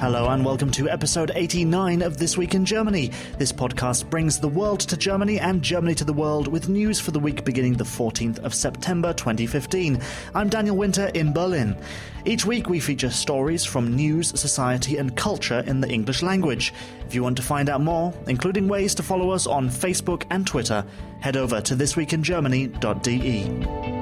Hello and welcome to episode 89 of This Week in Germany. This podcast brings the world to Germany and Germany to the world with news for the week beginning the 14th of September 2015. I'm Daniel Winter in Berlin. Each week we feature stories from news, society and culture in the English language. If you want to find out more, including ways to follow us on Facebook and Twitter, head over to thisweekingermany.de.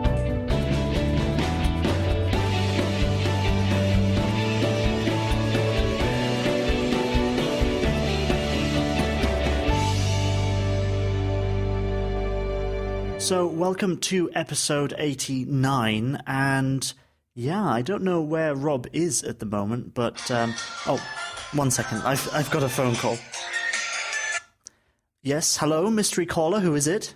So, welcome to episode 89, and yeah, I don't know where Rob is at the moment, but, oh, 1 second, I've got a phone call. Yes, hello, mystery caller, who is it?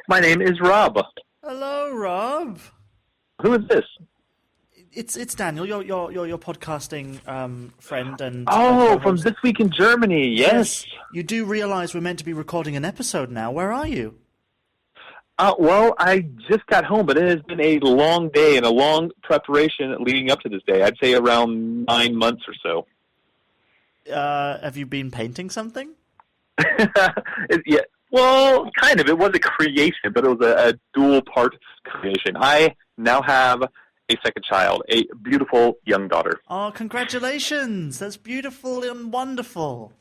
My name is Rob. Hello, Rob. Who is this? It's Daniel, your podcasting friend and... Oh, from This Week in Germany, yes. You do realize we're meant to be recording an episode now, where are you? Well, I just got home, but it has been a long day and a long preparation leading up to this day. I'd say around 9 months or so. Have you been painting something? Yeah, well, kind of. It was a creation, but it was a dual-part creation. I now have a second child, a beautiful young daughter. Oh, congratulations! That's beautiful and wonderful.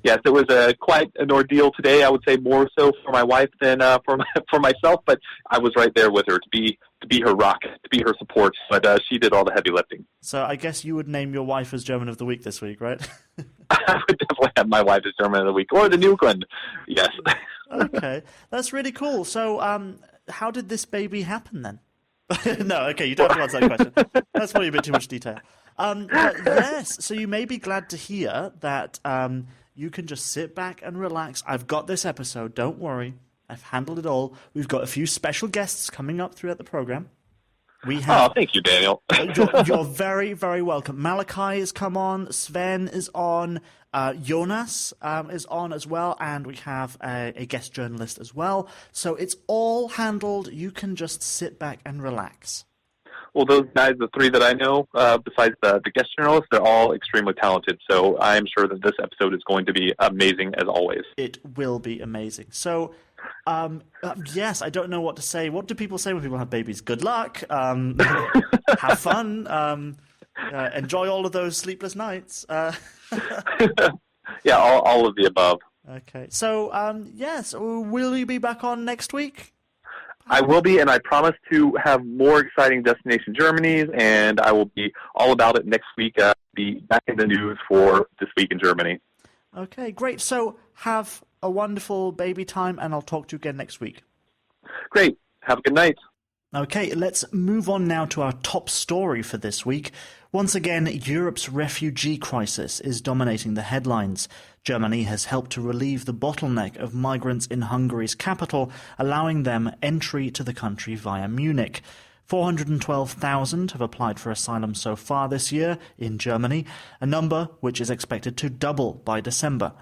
Yes, it was quite an ordeal today. I would say more so for my wife than for myself, but I was right there with her to be her rock, to be her support. But she did all the heavy lifting. So I guess you would name your wife as German of the Week this week, right? I would definitely have my wife as German of the Week, or the new one. Yes. Okay, that's really cool. So, how did this baby happen then? No, okay, you don't have to answer that question. That's probably a bit too much detail. But yes, so you may be glad to hear that you can just sit back and relax. I've got this episode, don't worry. I've handled it all. We've got a few special guests coming up throughout the program. We have, oh, thank you, Daniel. you're very, very welcome. Malachi has come on, Sven is on, Jonas is on as well, and we have a guest journalist as well. So it's all handled. You can just sit back and relax. Well, those guys, the three that I know, besides the guest journalists, they're all extremely talented. So I am sure that this episode is going to be amazing as always. It will be amazing. So, yes, I don't know what to say. What do people say when people have babies? Good luck. Have fun. Enjoy all of those sleepless nights. Yeah, all of the above. Okay. So, yes, will you be back on next week? I will be, and I promise to have more exciting Destination Germanys, and I will be all about it next week. Be back in the news for This Week in Germany. Okay, great. So have a wonderful baby time, and I'll talk to you again next week. Great. Have a good night. Okay, let's move on now to our top story for this week. Once again, Europe's refugee crisis is dominating the headlines. Germany has helped to relieve the bottleneck of migrants in Hungary's capital, allowing them entry to the country via Munich. 412,000 have applied for asylum so far this year in Germany, a number which is expected to double by December.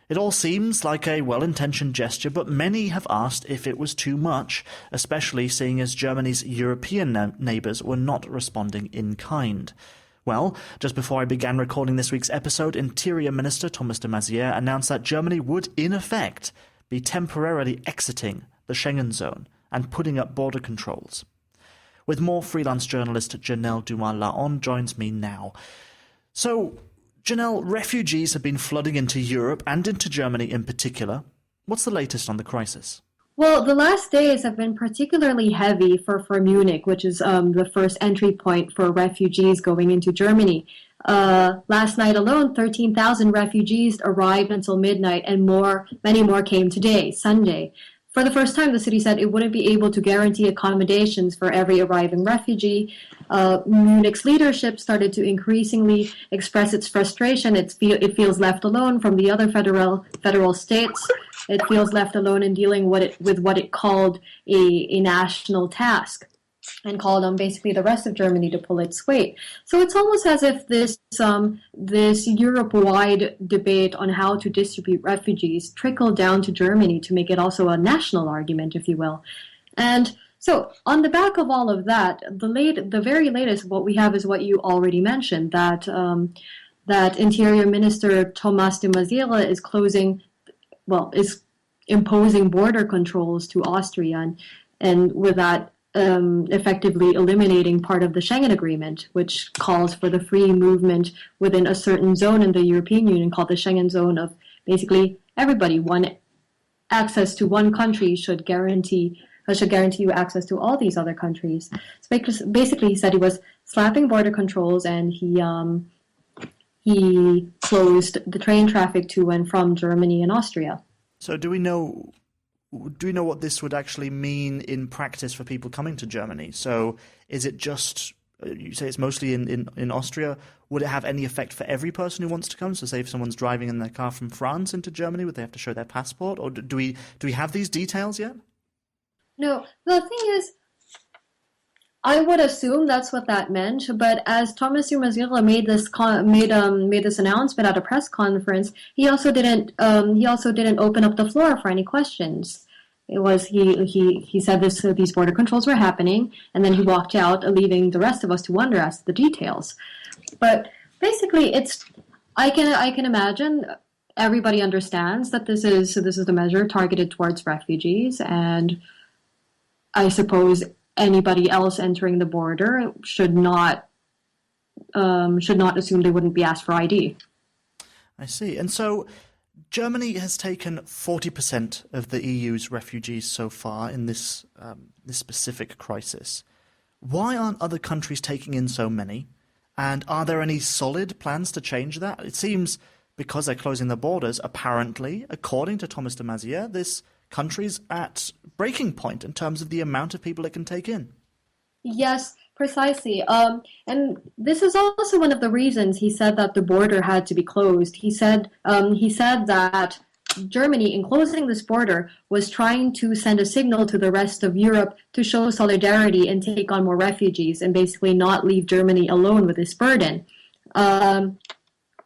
It all seems like a well-intentioned gesture, but many have asked if it was too much, especially seeing as Germany's European neighbours were not responding in kind. Well, just before I began recording this week's episode, Interior Minister Thomas de Maizière announced that Germany would, in effect, be temporarily exiting the Schengen zone and putting up border controls. With more, freelance journalist Janelle Dumas-Laon joins me now. So, Janelle, refugees have been flooding into Europe and into Germany in particular. What's the latest on the crisis? Well, the last days have been particularly heavy for Munich, which is the first entry point for refugees going into Germany. Last night alone, 13,000 refugees arrived until midnight, and many more came today, Sunday. For the first time, the city said it wouldn't be able to guarantee accommodations for every arriving refugee. Munich's leadership started to increasingly express its frustration. It feels left alone from the other federal states. It feels left alone in dealing with what it called a national task, and called on basically the rest of Germany to pull its weight. So it's almost as if this Europe-wide debate on how to distribute refugees trickled down to Germany to make it also a national argument, if you will. And So on the back of all of that, the very latest what we have is what you already mentioned, that that Interior Minister Thomas de Maizière is imposing border controls to Austria, and with that effectively eliminating part of the Schengen Agreement, which calls for the free movement within a certain zone in the European Union called the Schengen Zone of basically everybody. One access to one country should guarantee you access to all these other countries. So basically, he said he was slapping border controls, and he closed the train traffic to and from Germany and Austria. So do we know what this would actually mean in practice for people coming to Germany? So is it just, you say it's mostly in Austria, would it have any effect for every person who wants to come? So say if someone's driving in their car from France into Germany, would they have to show their passport? Or do we have these details yet? No, the thing is, I would assume that's what that meant, but as Thomas de Maizière made this announcement at a press conference, he also didn't open up the floor for any questions. It was he said these border controls were happening, and then he walked out, leaving the rest of us to wonder as to the details. But basically, I can imagine everybody understands that this is the measure targeted towards refugees, and I suppose anybody else entering the border should not assume they wouldn't be asked for ID. I see. And so Germany has taken 40% of the EU's refugees so far in this specific crisis. Why aren't other countries taking in so many? And are there any solid plans to change that? It seems because they're closing the borders, apparently, according to Thomas de Maizière, this country's at breaking point in terms of the amount of people it can take in. Yes, precisely. And this is also one of the reasons he said that the border had to be closed. He said that Germany, in closing this border, was trying to send a signal to the rest of Europe to show solidarity and take on more refugees and basically not leave Germany alone with this burden.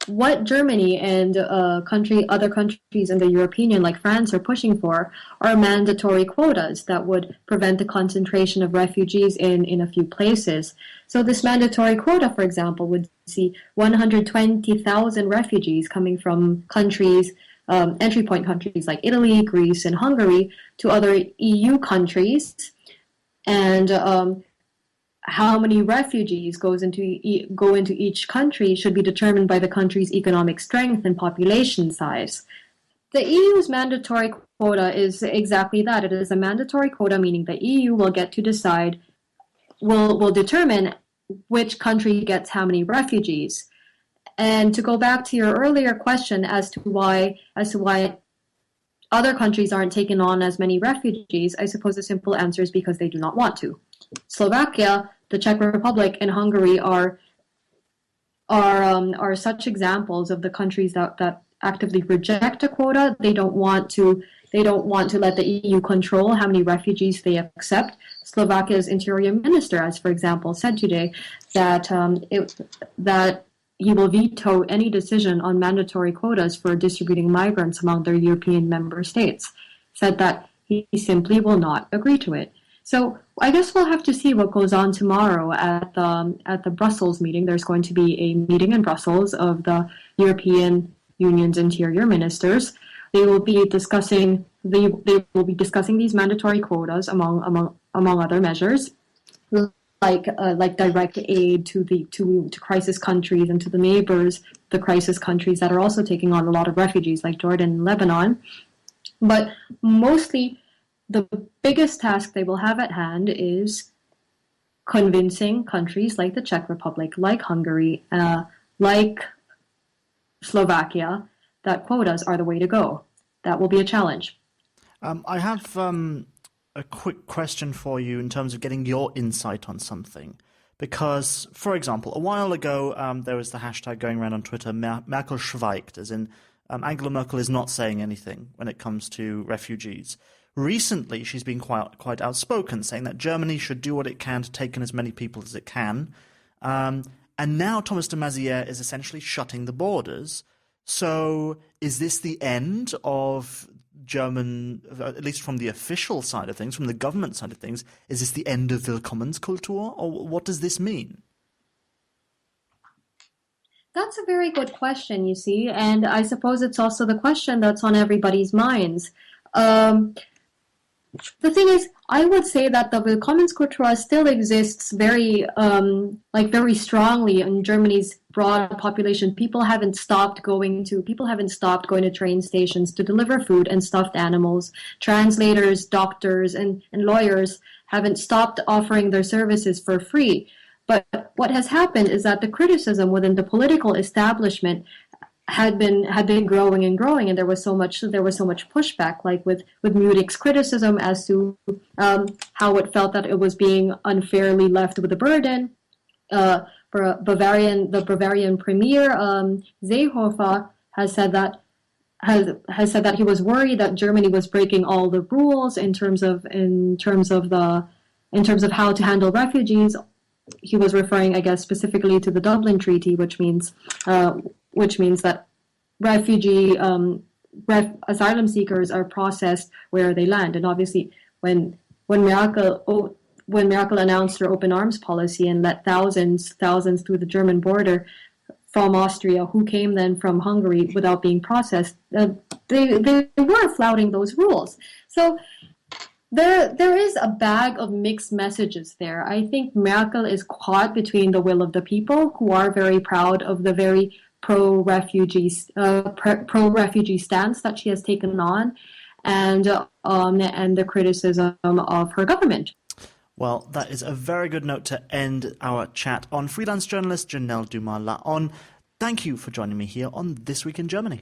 What Germany and other countries in the European Union, like France, are pushing for are mandatory quotas that would prevent the concentration of refugees in a few places. So this mandatory quota, for example, would see 120,000 refugees coming from countries, entry point countries like Italy, Greece, and Hungary, to other EU countries, and how many refugees go into each country should be determined by the country's economic strength and population size. The EU's mandatory quota is exactly that. It is a mandatory quota, meaning the EU will get to decide, will determine which country gets how many refugees. And to go back to your earlier question as to why other countries aren't taking on as many refugees, I suppose the simple answer is because they do not want to. Slovakia, the Czech Republic, and Hungary are such examples of the countries that actively reject a quota. They don't want to let the EU control how many refugees they accept. Slovakia's interior minister, as for example, said today that that he will veto any decision on mandatory quotas for distributing migrants among their European member states. Said that he simply will not agree to it. So I guess we'll have to see what goes on tomorrow at the Brussels meeting. There's going to be a meeting in Brussels of the European Union's interior ministers. They will be discussing these mandatory quotas among other measures, like direct aid to crisis countries and to the neighbors, the crisis countries that are also taking on a lot of refugees, like Jordan and Lebanon. But mostly, the biggest task they will have at hand is convincing countries like the Czech Republic, like Hungary, like Slovakia, that quotas are the way to go. That will be a challenge. I have a quick question for you in terms of getting your insight on something. Because, for example, a while ago, there was the hashtag going around on Twitter, Merkel schweigt, as in Angela Merkel is not saying anything when it comes to refugees. Recently, she's been quite outspoken, saying that Germany should do what it can to take in as many people as it can. And now Thomas de Maizière is essentially shutting the borders. So is this the end of German, at least from the official side of things, from the government side of things, is this the end of Willkommenskultur, or what does this mean? That's a very good question, you see, and I suppose it's also the question that's on everybody's minds. The thing is, I would say that the Willkommenskultur still exists very strongly in Germany's broad population. People haven't stopped going to train stations to deliver food and stuffed animals. Translators, doctors, and lawyers haven't stopped offering their services for free. But what has happened is that the criticism within the political establishment had been growing and growing, and there was so much pushback, like with Munich's criticism as to how it felt that it was being unfairly left with a burden. The Bavarian premier Seehofer has said that he was worried that Germany was breaking all the rules in terms of how to handle refugees. He was referring, I guess, specifically to the Dublin Treaty, which means that asylum seekers are processed where they land. And obviously, when Merkel announced her open arms policy and let thousands through the German border from Austria, who came then from Hungary without being processed, they were flouting those rules. So there is a bag of mixed messages there. I think Merkel is caught between the will of the people, who are very proud of the very pro-refugee stance that she has taken on, and the criticism of her government. Well, that is a very good note to end our chat on. Freelance journalist Janelle Dumas-Laon, thank you for joining me here on This Week in Germany.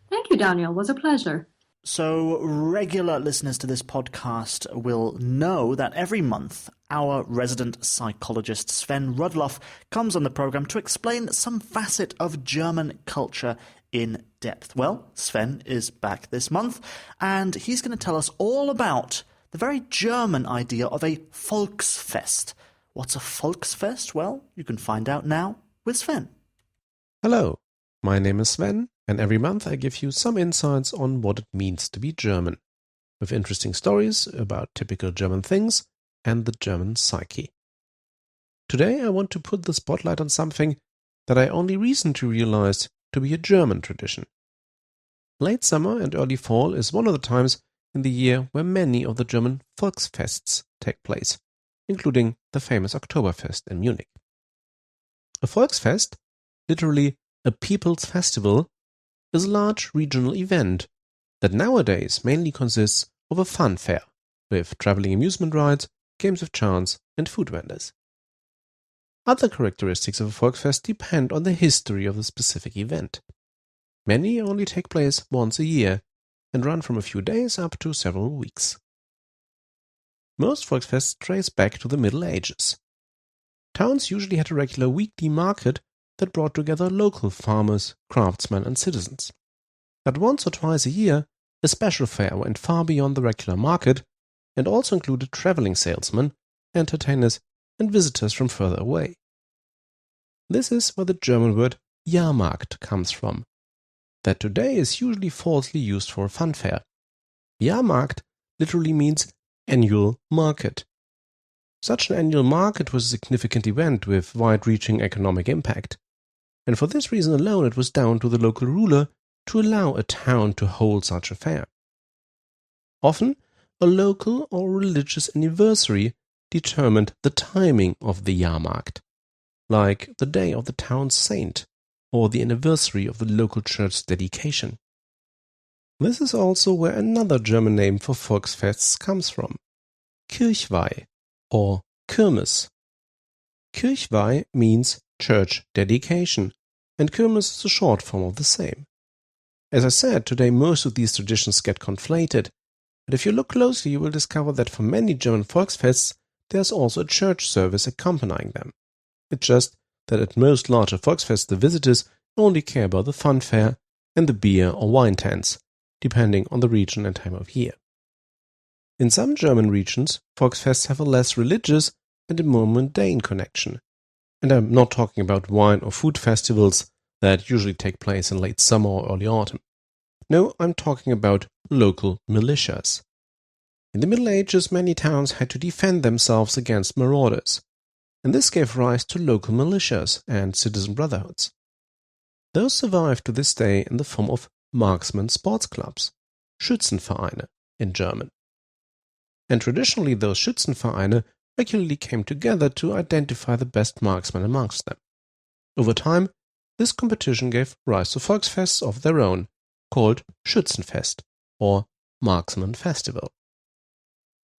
Thank you, Daniel. It was a pleasure. So regular listeners to this podcast will know that every month our resident psychologist Sven Rudloff comes on the program to explain some facet of German culture in depth. Well, Sven is back this month, and he's going to tell us all about the very German idea of a Volksfest. What's a Volksfest? Well, you can find out now with Sven. Hello, my name is Sven, and every month I give you some insights on what it means to be German, with interesting stories about typical German things and the German psyche. Today I want to put the spotlight on something that I only recently realized to be a German tradition. Late summer and early fall is one of the times in the year where many of the German Volksfests take place, including the famous Oktoberfest in Munich. A Volksfest, literally a people's festival, is a large regional event that nowadays mainly consists of a fun fair with traveling amusement rides, games of chance, and food vendors. Other characteristics of a Volksfest depend on the history of the specific event. Many only take place once a year and run from a few days up to several weeks. Most Volksfests trace back to the Middle Ages. Towns usually had a regular weekly market that brought together local farmers, craftsmen, and citizens. But once or twice a year, a special fair went far beyond the regular market and also included traveling salesmen, entertainers, and visitors from further away. This is where the German word Jahrmarkt comes from, that today is usually falsely used for a fun fair. Jahrmarkt literally means annual market. Such an annual market was a significant event with wide-reaching economic impact, and for this reason alone it was down to the local ruler to allow a town to hold such a fair. Often, a local or religious anniversary determined the timing of the Jahrmarkt, like the day of the town's saint or the anniversary of the local church's dedication. This is also where another German name for Volksfests comes from, Kirchweih or Kirmes. Kirchweih means church dedication, and Kirmes is a short form of the same. As I said, today most of these traditions get conflated, but if you look closely you will discover that for many German Volksfests there's also a church service accompanying them. It's just that at most larger Volksfests the visitors only care about the fun fair and the beer or wine tents, depending on the region and time of year. In some German regions, Volksfests have a less religious and a more mundane connection. And I'm not talking about wine or food festivals that usually take place in late summer or early autumn. No, I'm talking about local militias. In the Middle Ages, many towns had to defend themselves against marauders, and this gave rise to local militias and citizen brotherhoods. Those survive to this day in the form of marksman sports clubs, Schützenvereine in German. And traditionally those Schützenvereine regularly came together to identify the best marksmen amongst them. Over time, this competition gave rise to Volksfests of their own, called Schützenfest, or Marksman Festival.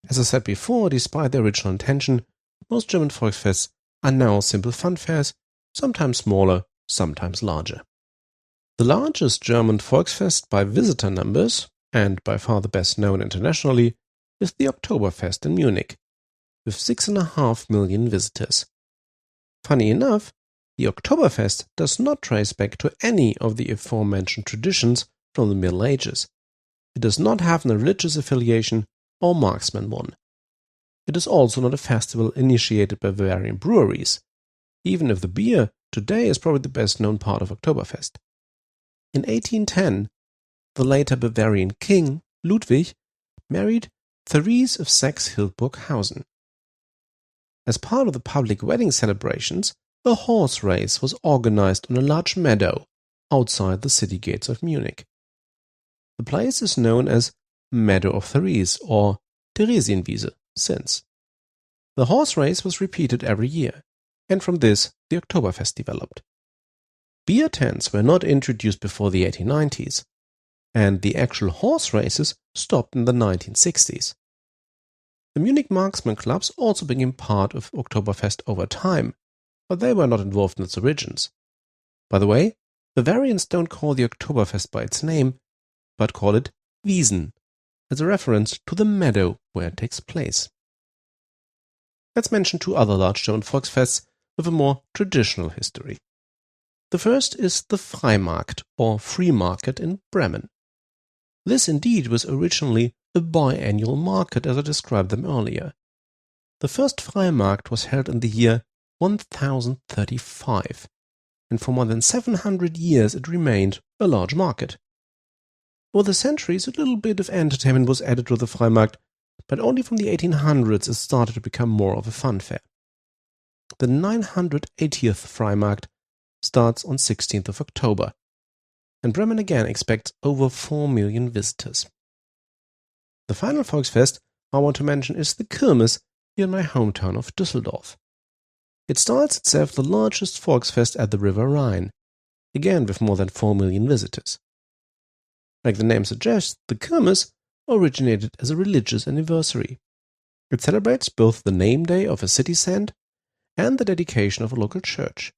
As I said before, despite their original intention, most German Volksfests are now simple fun fairs, sometimes smaller, sometimes larger. The largest German Volksfest by visitor numbers, and by far the best known internationally, is the Oktoberfest in Munich, with 6.5 million visitors. Funny enough, the Oktoberfest does not trace back to any of the aforementioned traditions from the Middle Ages. It does not have a religious affiliation or marksman one. It is also not a festival initiated by Bavarian breweries, even if the beer today is probably the best known part of Oktoberfest. In 1810, the later Bavarian king, Ludwig, married Therese of Saxe-Hildburghausen. As part of the public wedding celebrations, a horse race was organized on a large meadow outside the city gates of Munich. The place is known as Meadow of Therese or Theresienwiese since. The horse race was repeated every year, and from this the Oktoberfest developed. Beer tents were not introduced before the 1890s, and the actual horse races stopped in the 1960s. The Munich marksman clubs also became part of Oktoberfest over time, but they were not involved in its origins. By the way, Bavarians don't call the Oktoberfest by its name, but call it Wiesen, as a reference to the meadow where it takes place. Let's mention two other large German Volksfests with a more traditional history. The first is the Freimarkt, or Free Market in Bremen. This indeed was originally a biannual market as I described them earlier. The first Freimarkt was held in the year 1035, and for more than 700 years it remained a large market. Over the centuries, a little bit of entertainment was added to the Freimarkt, but only from the 1800s it started to become more of a fun fair. The 980th Freimarkt starts on 16th of October, and Bremen again expects over 4 million visitors. The final Volksfest I want to mention is the Kirmes here in my hometown of Düsseldorf. It styles itself the largest Volksfest at the River Rhine, again with more than 4 million visitors. Like the name suggests, the Kirmes originated as a religious anniversary. It celebrates both the name day of a city saint and the dedication of a local church.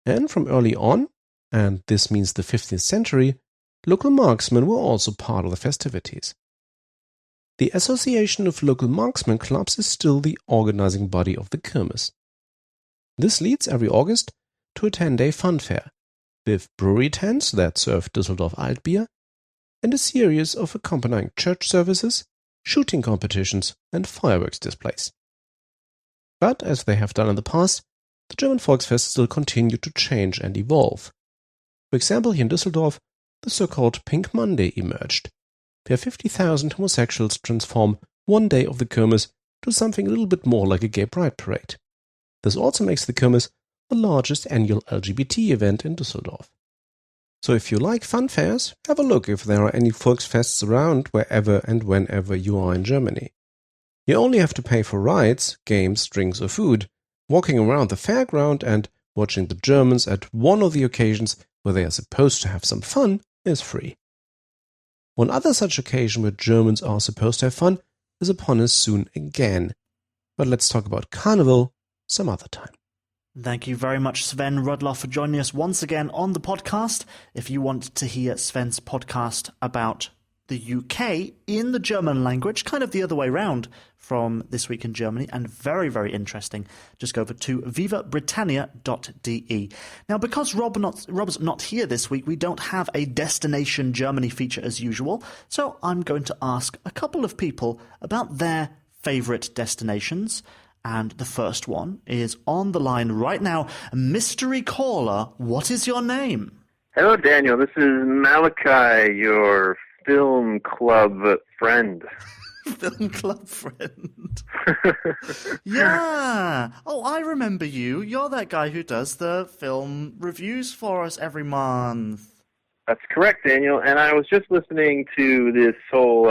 And from early on, and this means the 15th century, local marksmen were also part of the festivities. The Association of Local Marksmen Clubs is still the organizing body of the Kirmes. This leads every August to a 10-day fun fair, with brewery tents that serve Düsseldorf Altbier, and a series of accompanying church services, shooting competitions, and fireworks displays. But, as they have done in the past, the German Volksfests still continue to change and evolve. For example, here in Düsseldorf, the so-called Pink Monday emerged, where 50,000 homosexuals transform one day of the Kirmes to something a little bit more like a gay pride parade. This also makes the Kirmes the largest annual LGBT event in Düsseldorf. So if you like fun fairs, have a look if there are any Volksfests around wherever and whenever you are in Germany. You only have to pay for rides, games, drinks or food. Walking around the fairground and watching the Germans at one of the occasions where they are supposed to have some fun is free. One other such occasion where Germans are supposed to have fun is upon us soon again. But let's talk about Carnival some other time. Thank you very much, Sven Rudloff, for joining us once again on the podcast. If you want to hear Sven's podcast about the UK in the German language, kind of the other way round from This Week in Germany, and very, very interesting, just go over to vivabritannia.de. Now, because Rob's not here this week, we don't have a Destination Germany feature as usual, so I'm going to ask a couple of people about their favourite destinations. And the first one is on the line right now. Mystery caller, what is your name? Hello, Daniel. This is Malachi, your film club friend. Film club friend. Yeah. Oh, I remember you. You're that guy who does the film reviews for us every month. That's correct, Daniel. And I was just listening to this whole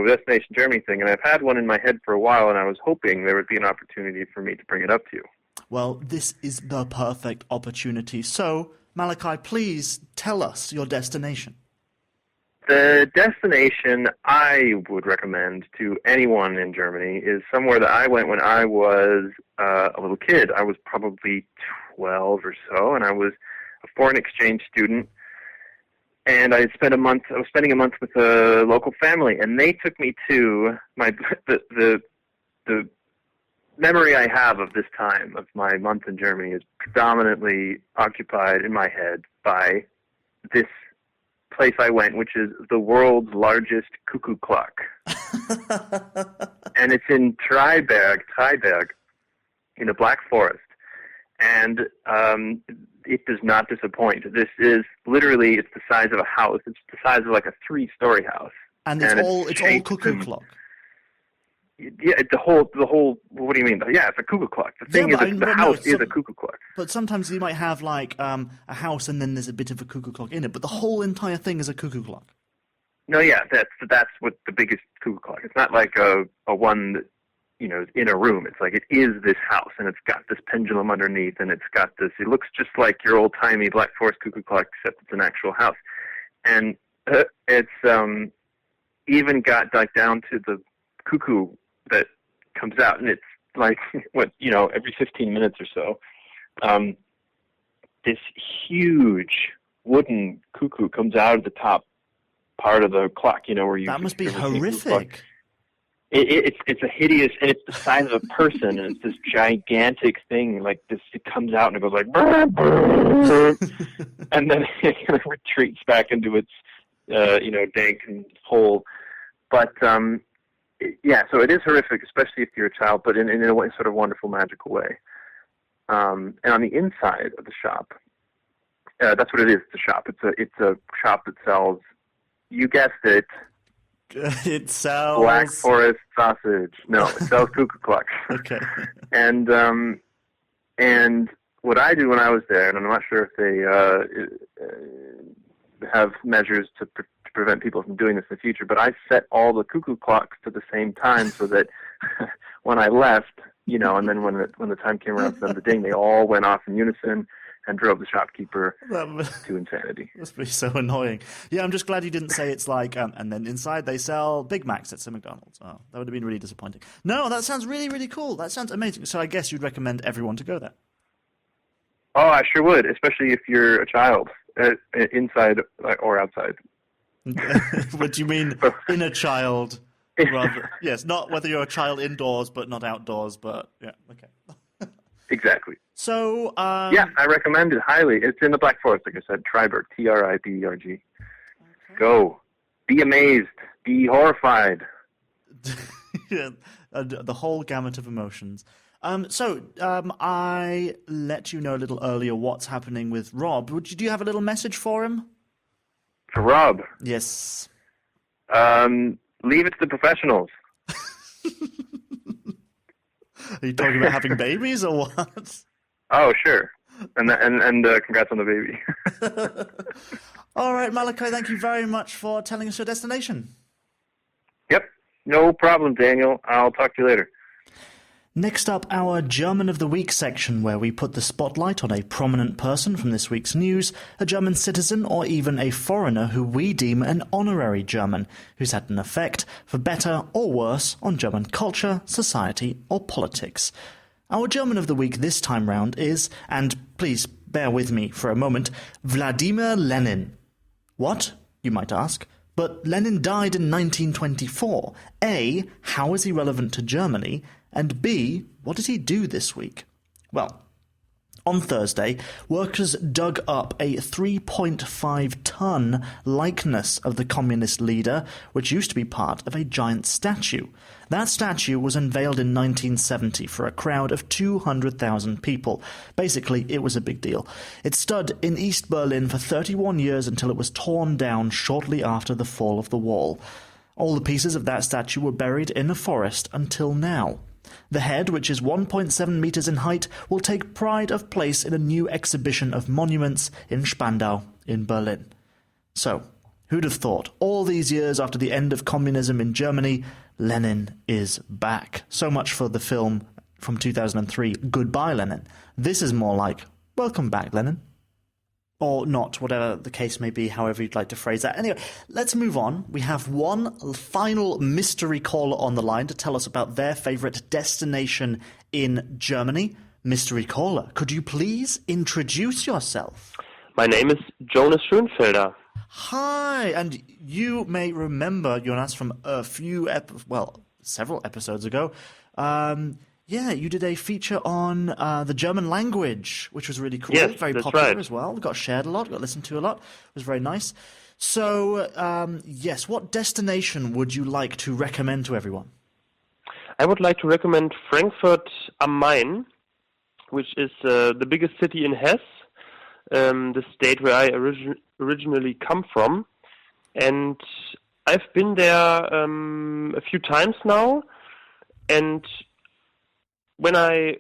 Destination Germany thing, and I've had one in my head for a while, and I was hoping there would be an opportunity for me to bring it up to you. Well, this is the perfect opportunity. So, Malachi, please tell us your destination. The destination I would recommend to anyone in Germany is somewhere that I went when I was a little kid. I was probably 12 or so, and I was a foreign exchange student. And I was spending a month with a local family, and they took me to the memory I have of this time, of my month in Germany, is predominantly occupied in my head by this place I went, which is the world's largest cuckoo clock. And it's in Triberg, in the Black Forest. And it does not disappoint. This is literally, it's the size of a house. It's the size of like a 3-story house. And it's all cuckoo clock. Yeah, the whole. What do you mean? Yeah, it's a cuckoo clock. The thing is, the house is a cuckoo clock. But sometimes you might have like a house, and then there's a bit of a cuckoo clock in it. But the whole entire thing is a cuckoo clock. No, yeah, that's what the biggest cuckoo clock. It's not like a one that is in a room. It's like it is this house, and it's got this pendulum underneath, and it's got this. It looks just like your old timey Black Forest cuckoo clock, except it's an actual house, and it's even got like down to the cuckoo that comes out, and it's like every 15 minutes or so, this huge wooden cuckoo comes out of the top part of the clock. Where you that must be horrific. It's a hideous, and it's the size of a person, and it's this gigantic thing like this. It comes out and it goes like, brr, brr, and then it kind of retreats back into its dank and hole. But yeah, so it is horrific, especially if you're a child, but in a way, sort of wonderful, magical way. And on the inside of the shop, that's what it is. It's a shop. It's a shop that sells. You guessed it. It sells Black Forest sausage. No, it sells cuckoo clocks. Okay. And what I did when I was there, and I'm not sure if they have measures to prevent people from doing this in the future, but I set all the cuckoo clocks to the same time so that when I left, and then when the time came around for them to ding, they all went off in unison and drove the shopkeeper to insanity. Must be so annoying. Yeah, I'm just glad you didn't say it's like, and then inside they sell Big Macs at some McDonald's. Oh, that would have been really disappointing. No, that sounds really, really cool. That sounds amazing. So I guess you'd recommend everyone to go there. Oh, I sure would, especially if you're a child, inside or outside. What do you mean, inner child? Rather, yes, not whether you're a child indoors, but not outdoors, but yeah, okay. Exactly. So, yeah, I recommend it highly. It's in the Black Forest, like I said, Triberg, Triberg. Okay. Go. Be amazed. Be horrified. Yeah, the whole gamut of emotions. I let you know a little earlier what's happening with Rob. Do you have a little message for him? For Rob? Yes. Leave it to the professionals. Are you talking about having babies or what? Oh, sure. And congrats on the baby. All right, Malachi, thank you very much for telling us your destination. Yep. No problem, Daniel. I'll talk to you later. Next up, our German of the Week section, where we put the spotlight on a prominent person from this week's news, a German citizen, or even a foreigner who we deem an honorary German, who's had an effect, for better or worse, on German culture, society, or politics. Our German of the Week this time round is, and please bear with me for a moment, Vladimir Lenin. What, you might ask? But Lenin died in 1924. A, how is he relevant to Germany? And B, what did he do this week? Well, On Thursday, workers dug up a 3.5-ton likeness of the communist leader, which used to be part of a giant statue. That statue was unveiled in 1970 for a crowd of 200,000 people. Basically, it was a big deal. It stood in East Berlin for 31 years until it was torn down shortly after the fall of the wall. All the pieces of that statue were buried in a forest until now. The head, which is 1.7 meters in height, will take pride of place in a new exhibition of monuments in Spandau in Berlin. So, who'd have thought, all these years after the end of communism in Germany, Lenin is back. So much for the film from 2003, Goodbye Lenin. This is more like, welcome back, Lenin. Or not, whatever the case may be, however you'd like to phrase that. Anyway, let's move on. We have one final mystery caller on the line to tell us about their favourite destination in Germany. Mystery caller, could you please introduce yourself? My name is Jonas Schönfelder. Hi, and you may remember Jonas from a few, several episodes ago. You did a feature on the German language, which was really cool. Yes, very that's popular right. as well. Got shared a lot, got listened to a lot. It was very nice. So, what destination would you like to recommend to everyone? I would like to recommend Frankfurt am Main, which is the biggest city in Hesse, the state where I originally come from. And I've been there a few times now, and when I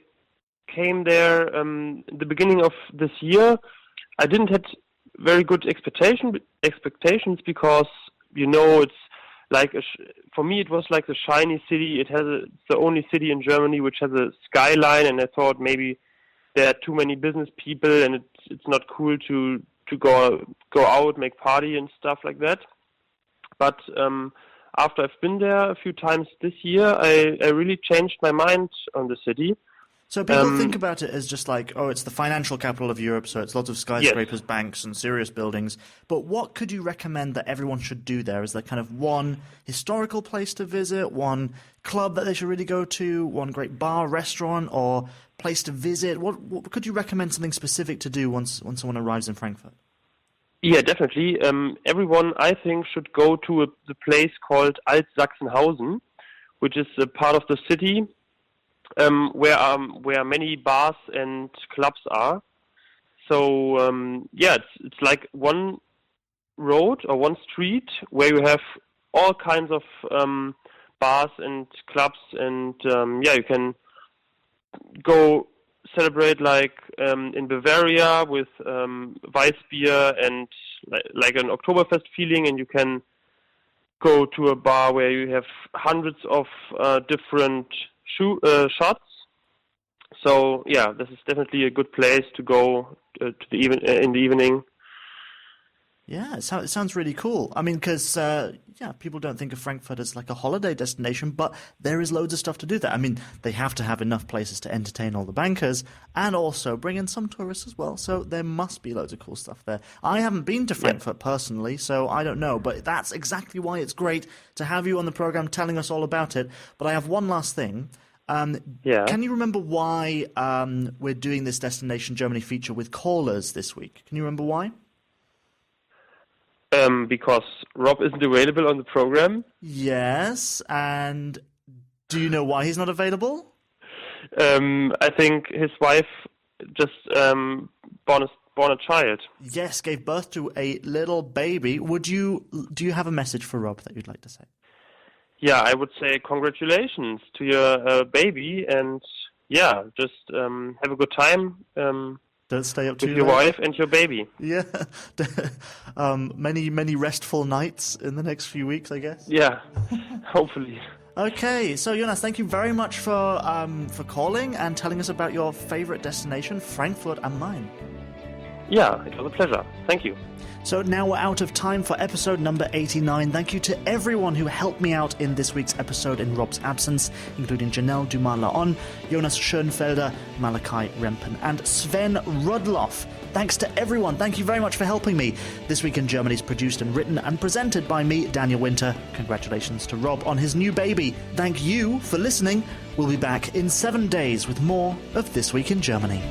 came there the beginning of this year, I didn't have very good expectations because, it's like, for me it was like a shiny city. It's the only city in Germany which has a skyline, and I thought maybe there are too many business people and it's not cool to go out, make party and stuff like that. But after I've been there a few times this year, I really changed my mind on the city. So people think about it as just like, it's the financial capital of Europe, so it's lots of skyscrapers, Yes. banks, and serious buildings. But what could you recommend that everyone should do there? Is there kind of one historical place to visit, one club that they should really go to, one great bar, restaurant, or place to visit? What could you recommend something specific to do once someone arrives in Frankfurt? Yeah, definitely. Everyone, I think, should go to the place called Alt-Sachsenhausen, which is a part of the city where many bars and clubs are. So, it's like one road or one street where you have all kinds of bars and clubs, and you can go celebrate like in Bavaria with Weissbier and like an Oktoberfest feeling, and you can go to a bar where you have hundreds of different shots. So this is definitely a good place to go in the evening. Yeah, it sounds really cool. I mean, because, people don't think of Frankfurt as like a holiday destination, but there is loads of stuff to do there. I mean, they have to have enough places to entertain all the bankers and also bring in some tourists as well, so there must be loads of cool stuff there. I haven't been to Frankfurt personally, so I don't know, but that's exactly why it's great to have you on the program telling us all about it. But I have one last thing. Can you remember why we're doing this Destination Germany feature with callers this week? Can you remember why? Because Rob isn't available on the program. Yes, and do you know why he's not available? I think his wife just born a child. Yes, gave birth to a little baby. Do you have a message for Rob that you'd like to say? Yeah, I would say congratulations to your baby, and just have a good time. Don't stay up too with your late. wife and your baby. Yeah, many restful nights in the next few weeks, I guess. Yeah, hopefully. Okay, so Jonas, thank you very much for calling and telling us about your favorite destination, Frankfurt am Main. Yeah, it was a pleasure. Thank you. So now we're out of time for episode number 89. Thank you to everyone who helped me out in this week's episode in Rob's absence, including Janelle Dumas-Laon, Jonas Schönfelder, Malachi Rempen, and Sven Rudloff. Thanks to everyone. Thank you very much for helping me. This Week in Germany is produced and written and presented by me, Daniel Winter. Congratulations to Rob on his new baby. Thank you for listening. We'll be back in 7 days with more of This Week in Germany.